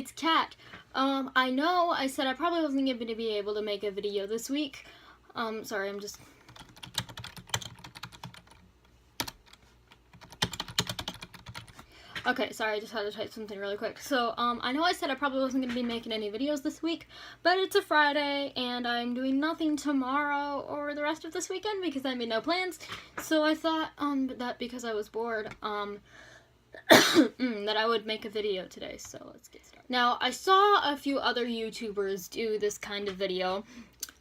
it's Kat. I know I said I probably wasn't going to be able to make a video this week. Sorry, I'm just... Okay, sorry, I just had to type something really quick. So, I know I said I probably wasn't going to be making any videos this week, but it's a Friday, and I'm doing nothing tomorrow or the rest of this weekend because I made no plans. So I thought, that because I was bored, that I would make a video today, so let's get started. Now, I saw a few other YouTubers do this kind of video,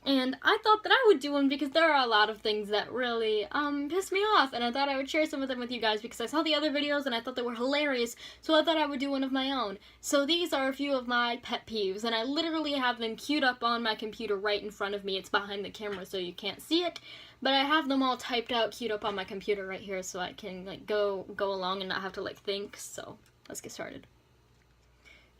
and I thought that I would do one because there are a lot of things that really, piss me off, and I thought I would share some of them with you guys because I saw the other videos and I thought they were hilarious, so I thought I would do one of my own. So these are a few of my pet peeves, and I literally have them queued up on my computer right in front of me. It's behind the camera so you can't see it, but I have them all typed out, queued up on my computer right here so I can, like, go along and not have to, like, think, so let's get started.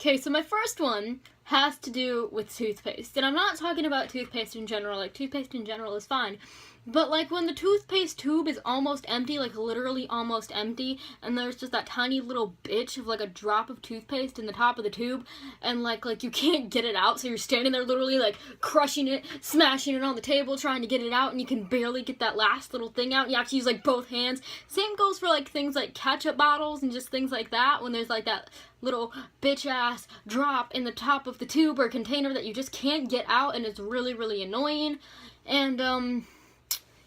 Okay, so my first one has to do with toothpaste, and I'm not talking about toothpaste in general. Like, toothpaste in general is fine, but, like, when the toothpaste tube is almost empty, like, literally almost empty, and there's just that tiny little bitch of, like, a drop of toothpaste in the top of the tube, and, like, you can't get it out, so you're standing there literally, like, crushing it, smashing it on the table, trying to get it out, and you can barely get that last little thing out. You have to use, like, both hands. Same goes for, like, things like ketchup bottles and just things like that, when there's, like, that little bitch-ass drop in the top of the tube or container that you just can't get out, and it's really, really annoying. And,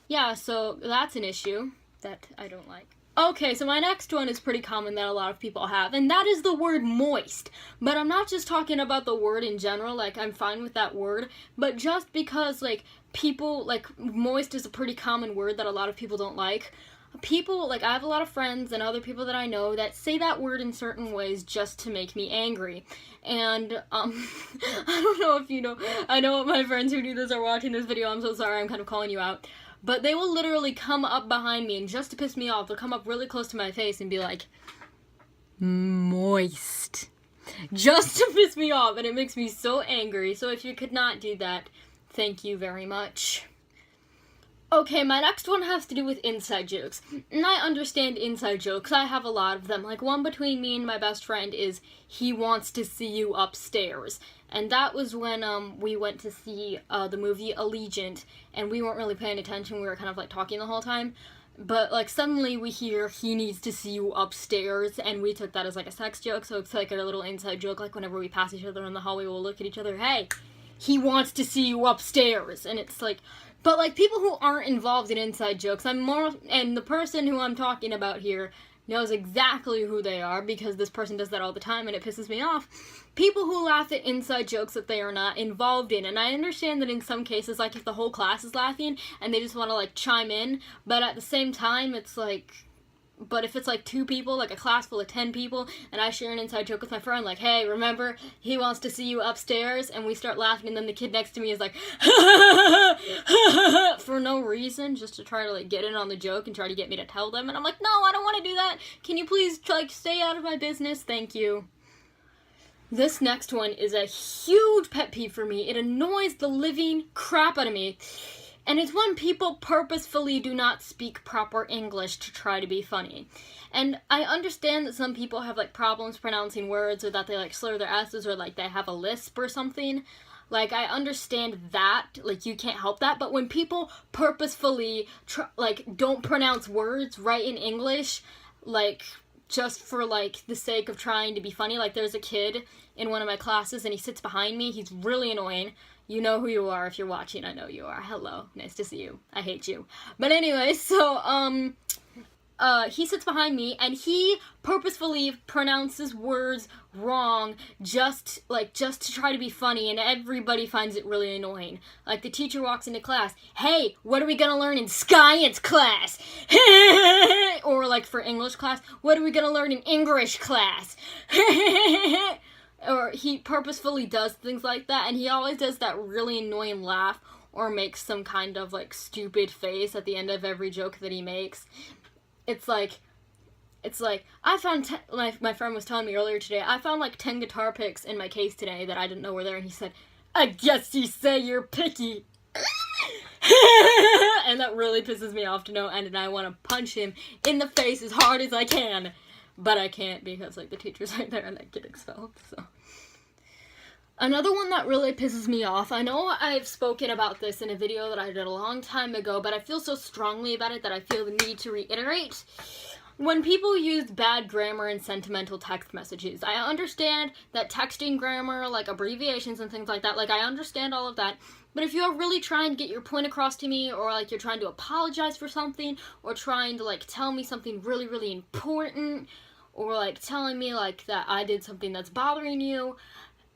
yeah, so that's an issue that I don't like. Okay, so my next one is pretty common that a lot of people have, and that is the word moist. But I'm not just talking about the word in general, like, I'm fine with that word, but just because, like, people, like, moist is a pretty common word that a lot of people don't like. People, like, I have a lot of friends and other people that I know that say that word in certain ways just to make me angry. And, I don't know if you know, I know my friends who do this are watching this video, I'm so sorry, I'm kind of calling you out. But they will literally come up behind me, and just to piss me off, they'll come up really close to my face and be like, moist. Just to piss me off, and it makes me so angry. So if you could not do that, thank you very much. Okay, my next one has to do with inside jokes. And I understand inside jokes. I have a lot of them. Like, one between me and my best friend is, he wants to see you upstairs. And that was when, we went to see, the movie Allegiant, and we weren't really paying attention. We were kind of, like, talking the whole time. But, like, suddenly we hear, he needs to see you upstairs, and we took that as, like, a sex joke, so it's, like, a little inside joke. Like, whenever we pass each other in the hallway, we'll look at each other, hey, he wants to see you upstairs. And it's, like... But, like, people who aren't involved in inside jokes, and the person who I'm talking about here knows exactly who they are, because this person does that all the time, and it pisses me off. People who laugh at inside jokes that they are not involved in, and I understand that in some cases, like, if the whole class is laughing, and they just want to, like, chime in, but at the same time, it's, like... But if it's, like, 2 people, like a class full of 10 people, and I share an inside joke with my friend, like, hey, remember, he wants to see you upstairs, and we start laughing, and then the kid next to me is like, for no reason, just to try to, like, get in on the joke and try to get me to tell them, and I'm like, no, I don't want to do that. Can you please, like, stay out of my business? Thank you. This next one is a huge pet peeve for me. It annoys the living crap out of me. And it's when people purposefully do not speak proper English to try to be funny. And I understand that some people have, like, problems pronouncing words, or that they, like, slur their S's, or, like, they have a lisp or something. Like, I understand that, like, you can't help that, but when people purposefully, don't pronounce words right in English, like, just for, like, the sake of trying to be funny, like, there's a kid in one of my classes, and he sits behind me, he's really annoying. You know who you are if you're watching. I know you are. Hello. Nice to see you. I hate you. But anyway, so, he sits behind me, and he purposefully pronounces words wrong just to try to be funny, and everybody finds it really annoying. Like, the teacher walks into class, hey, what are we gonna learn in science class? Or, like, for English class, what are we gonna learn in English class? Or he purposefully does things like that, and he always does that really annoying laugh, or makes some kind of, like, stupid face at the end of every joke that he makes. It's like, I found, my friend was telling me earlier today, I found, like, 10 guitar picks in my case today that I didn't know were there, and he said, I guess you say you're picky. And that really pisses me off to no end, and I want to punch him in the face as hard as I can. But I can't because, like, the teacher's right there and I get expelled, so. Another one that really pisses me off, I know I've spoken about this in a video that I did a long time ago, but I feel so strongly about it that I feel the need to reiterate. When people use bad grammar in sentimental text messages, I understand that texting grammar, like abbreviations and things like that, like I understand all of that, but if you're really trying to get your point across to me, or like you're trying to apologize for something, or trying to like tell me something really, really important, or like telling me like that I did something that's bothering you,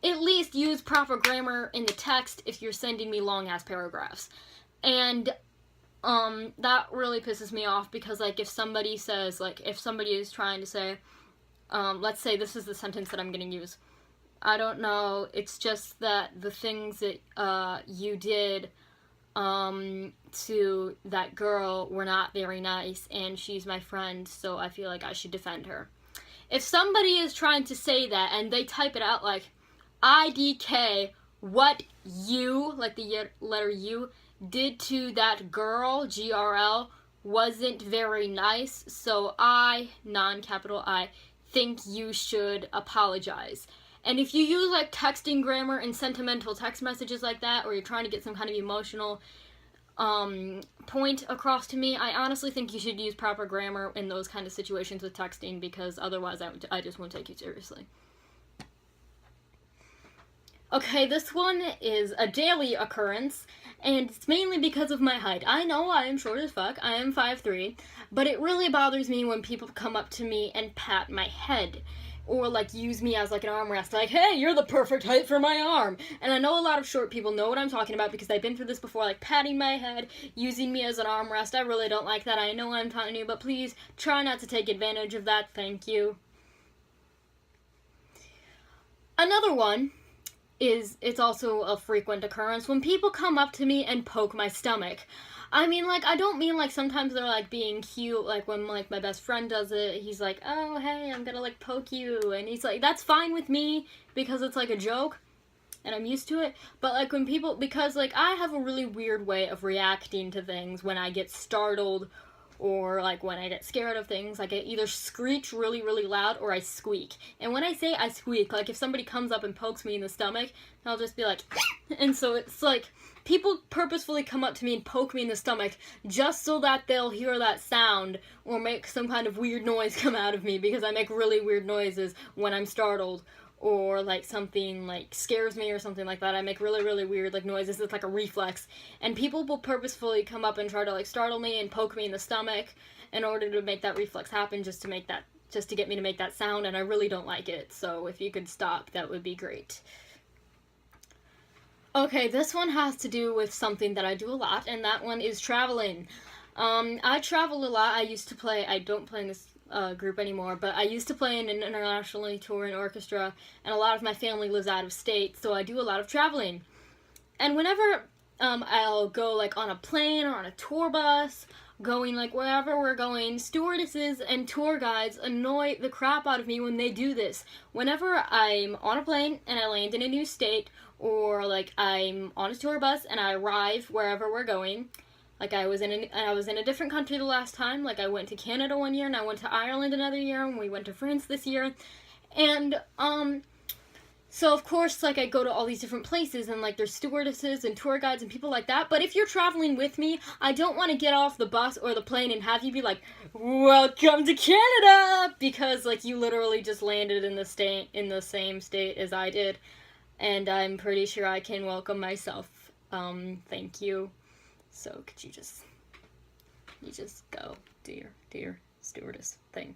at least use proper grammar in the text if you're sending me long ass paragraphs. And that really pisses me off, because like if somebody says, like if somebody is trying to say, let's say this is the sentence that I'm gonna use, I don't know, it's just that the things that you did to that girl were not very nice, and she's my friend, so I feel like I should defend her. If somebody is trying to say that and they type it out like IDK, what you, like the letter U, did to that girl, GRL, wasn't very nice, so I, non-capital I, think you should apologize. And if you use like texting grammar and sentimental text messages like that, or you're trying to get some kind of emotional point across to me, I honestly think you should use proper grammar in those kind of situations with texting, because otherwise I just won't take you seriously. Okay, this one is a daily occurrence, and it's mainly because of my height. I know I am short as fuck, I am 5'3", but it really bothers me when people come up to me and pat my head, or like use me as like an armrest, like, hey, you're the perfect height for my arm. And I know a lot of short people know what I'm talking about, because I've been through this before, like patting my head, using me as an armrest. I really don't like that. I know I'm telling you, but please try not to take advantage of that. Thank you. Another one is, it's also a frequent occurrence, when people come up to me and poke my stomach. I mean, like, I don't mean, like, sometimes they're, like, being cute, like, when, like, my best friend does it, he's like, oh, hey, I'm gonna, like, poke you, and he's like, that's fine with me, because it's, like, a joke, and I'm used to it, but, like, when people, because, like, I have a really weird way of reacting to things when I get startled, or, like, when I get scared of things. Like, I either screech really, really loud, or I squeak. And when I say I squeak, like, if somebody comes up and pokes me in the stomach, I'll just be like, and so it's like, people purposefully come up to me and poke me in the stomach just so that they'll hear that sound, or make some kind of weird noise come out of me, because I make really weird noises when I'm startled, or like something like scares me or something like that. I make really, really weird like noises. It's like a reflex. And people will purposefully come up and try to like startle me and poke me in the stomach in order to make that reflex happen, just to get me to make that sound, and I really don't like it. So if you could stop, that would be great. Okay, this one has to do with something that I do a lot, and that one is traveling. I travel a lot. I don't play in this group anymore, but I used to play in an internationally touring orchestra, and a lot of my family lives out of state, so I do a lot of traveling. And whenever I'll go like on a plane or on a tour bus, going like wherever we're going, stewardesses and tour guides annoy the crap out of me when they do this. Whenever I'm on a plane and I land in a new state, or like I'm on a tour bus and I arrive wherever we're going, like I was in a different country the last time. Like I went to Canada one year, and I went to Ireland another year, and we went to France this year. And so of course, like I go to all these different places, and like there's stewardesses and tour guides and people like that. But if you're traveling with me, I don't want to get off the bus or the plane and have you be like, "Welcome to Canada," because like you literally just landed in the same state as I did, and I'm pretty sure I can welcome myself. Thank you. So could you just go do your stewardess thing.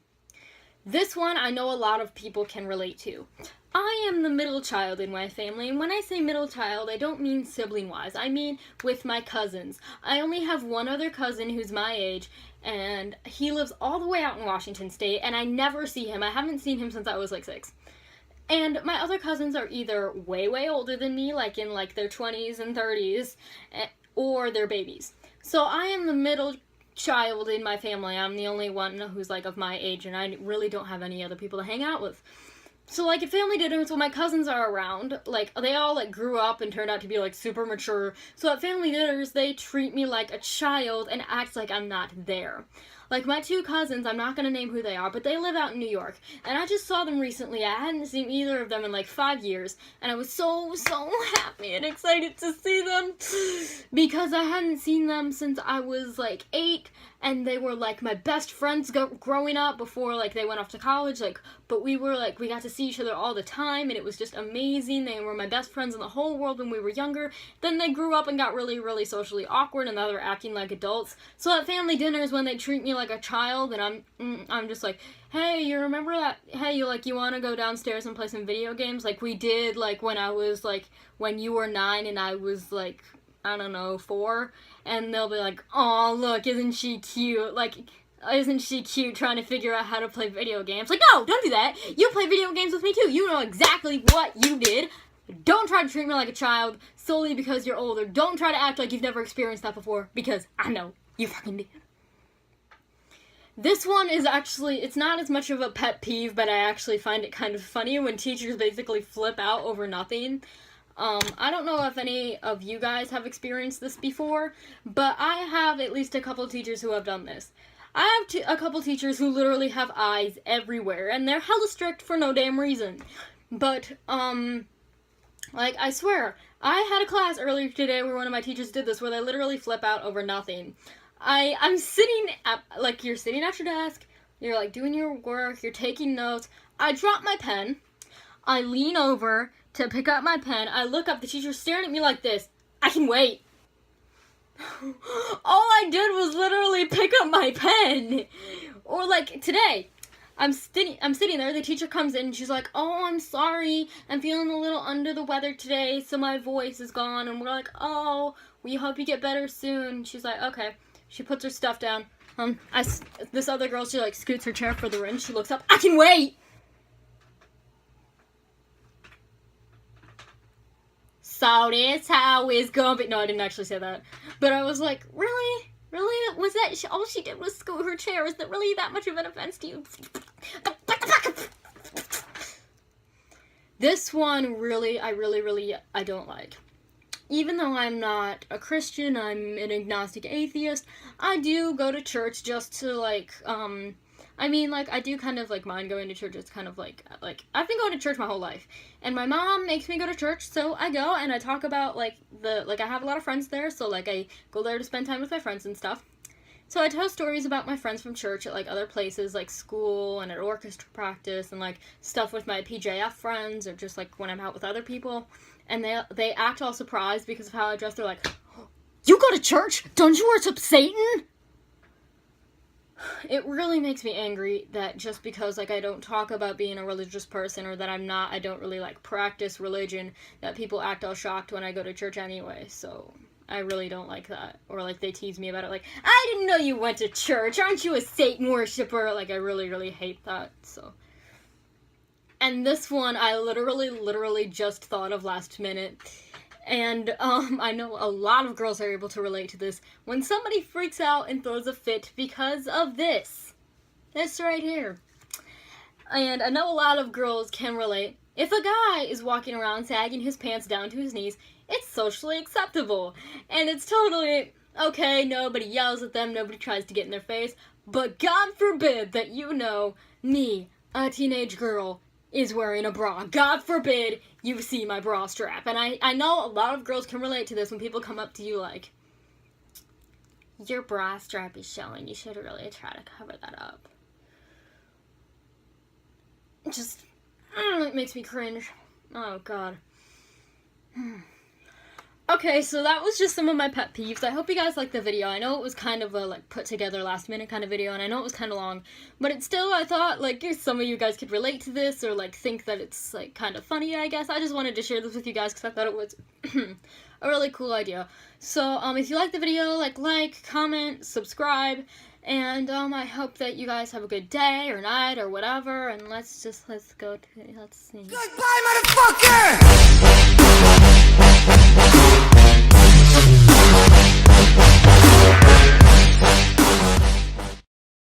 This one I know a lot of people can relate to. I am the middle child in my family, and when I say middle child, I don't mean sibling-wise. I mean with my cousins. I only have one other cousin who's my age, and he lives all the way out in Washington State, and I never see him. I haven't seen him since I was like 6. And my other cousins are either way, way older than me, like in like their 20s and 30s, or they're babies. So I am the middle child in my family. I'm the only one who's like of my age, and I really don't have any other people to hang out with. So, like, at family dinners, when my cousins are around, like, they all, like, grew up and turned out to be, like, super mature. So at family dinners, they treat me like a child and act like I'm not there. Like, my 2 cousins, I'm not gonna name who they are, but they live out in New York. And I just saw them recently. I hadn't seen either of them in, like, 5 years. And I was so happy and excited to see them. Because I hadn't seen them since I was, like, 8. And they were, like, my best friends growing up before, like, they went off to college. Like, but we were, like, we got to see each other all the time. And it was just amazing. They were my best friends in the whole world when we were younger. Then they grew up and got really socially awkward. And now they're acting like adults. So at family dinners, when they treat me like a child, and I'm just like, hey, you remember that? Hey, you want to go downstairs and play some video games? Like, we did, like, when I was, like, when you were 9 and I was, like, I don't know, 4, and they'll be like, oh, look, isn't she cute? Like, isn't she cute trying to figure out how to play video games? Like, no, don't do that. You play video games with me, too. You know exactly what you did. Don't try to treat me like a child solely because you're older. Don't try to act like you've never experienced that before, because I know you fucking did. This one is actually, it's not as much of a pet peeve, but I actually find it kind of funny when teachers basically flip out over nothing. I don't know if any of you guys have experienced this before, but I have at least a couple teachers who have done this. I have a couple teachers who literally have eyes everywhere, and they're hella strict for no damn reason. But, like, I swear, I had a class earlier today where one of my teachers did this, where they literally flip out over nothing. I'm sitting at, like, you're sitting at your desk, you're, like, doing your work, you're taking notes. I drop my pen, I lean over to pick up my pen, I look up, the teacher's staring at me like this. I can wait. All I did was literally pick up my pen. Or like today, I'm sitting there, the teacher comes in and she's like, oh, I'm sorry, I'm feeling a little under the weather today, so my voice is gone. And we're like, oh, we hope you get better soon. She's like, okay. She puts her stuff down. This other girl, she like scoots her chair further in, she looks up, I can wait! So that's how it's gonna be. No, I didn't actually say that. But I was like, really? Really? Was that all she did was scoot her chair? Is that really that much of an offense to you? This one, really, I don't like. Even though I'm not a Christian, I'm an agnostic atheist, I do go to church just to, like, I mean, like, I do kind of, like, mind going to church. It's kind of, like, I've been going to church my whole life. And my mom makes me go to church, so I go, and I talk about, like, I have a lot of friends there, so, like, I go there to spend time with my friends and stuff. So I tell stories about my friends from church at, like, other places, like school and at orchestra practice, and, like, stuff with my PJF friends, or just, like, when I'm out with other people. And they act all surprised because of how I dress. They're like, you go to church? Don't you worship Satan? It really makes me angry that just because, like, I don't talk about being a religious person, or that I don't really, like, practice religion, that people act all shocked when I go to church anyway, so I really don't like that. Or, like, they tease me about it, like, I didn't know you went to church, aren't you a Satan worshiper? Like, I really hate that, so. And this one, I literally just thought of last minute. And, I know a lot of girls are able to relate to this. When somebody freaks out and throws a fit because of this. This right here. And I know a lot of girls can relate. If a guy is walking around sagging his pants down to his knees, it's socially acceptable. And it's totally okay, nobody yells at them, nobody tries to get in their face. But God forbid that you know, me, a teenage girl, is wearing a bra. God forbid you see my bra strap. And I know a lot of girls can relate to this when people come up to you like, your bra strap is showing, you should really try to cover that up. Just, it makes me cringe. Oh, God. Okay, so that was just some of my pet peeves. I hope you guys liked the video. I know it was kind of a, like, put together last minute kind of video, and I know it was kind of long, but it's still, I thought, like, if some of you guys could relate to this, or, like, think that it's, like, kind of funny, I guess. I just wanted to share this with you guys, because I thought it was a really cool idea. So, if you liked the video, like, comment, subscribe, and, I hope that you guys have a good day, or night, or whatever, and let's see. Goodbye, motherfucker!